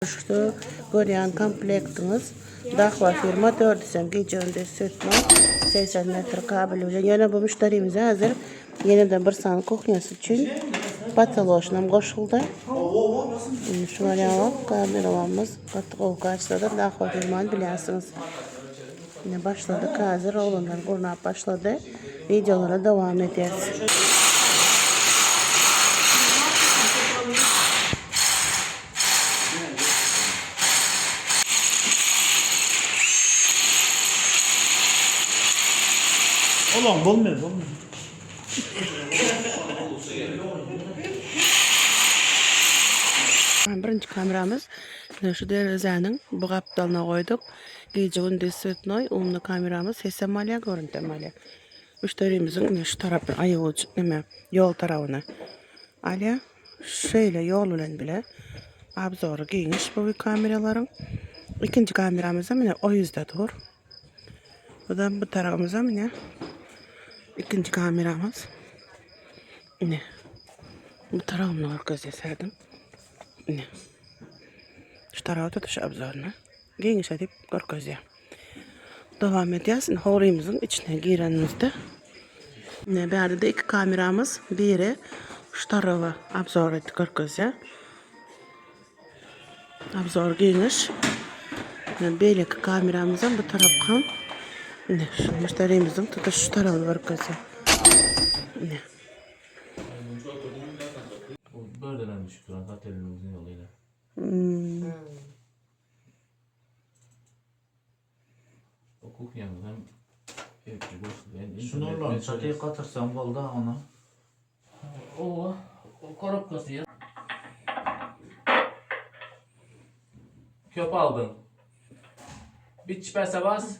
Şu görýän komplektimiz Dahwa firma 400 sütme 80 metr kabel bilen ýene bu müşterimize hazır ýene-de bir san kuchnyasy üçin patoloşnam goşuldy. Şuna ýalyp kameramyz gatlyk açdylar. Dahwa firmany bilýärsiňiz. Ne başladyk hazır olanlar gurnap başlady. Videolara dowam ederiz. Ulan bulmuyor. Birinci kameramız şu derezenin bu kaptalına koyduk. Gece gündüz sütnoy, umlu kameramız sesemalya görüntümalya. Müşterimizin şu tarafı ayağı yol tarafına. Alya şöyle yol ulan bile abzoru giymiş bu kameraların. İkinci kameramızda mine o yüzde dur. Bu da bu tarafımıza mine ikinci kameramız. Ne? Bu tarafımla gösterdim. Ne? Şu tarafa tutuş abzorunu. Geniş edip görkezya. Devam edeceğiz. Horumuzun içine girenimizde. Ne? Berde de iki kameramız. Biri şu tarafa abzor edip görkezya. Abzor geniş. Böyle kameramızın bu taraftan. Ne? Şu müşterimizin tutuş şu tarafa görkezya. Ne? Böyleden düşük duran katelimizin yoluyla. O kuhyamız hem evci boşluğu. Şunu olan çatıya katırsam kaldı ona. O korupkası ya. Köp aldın. Bir çiperse bas.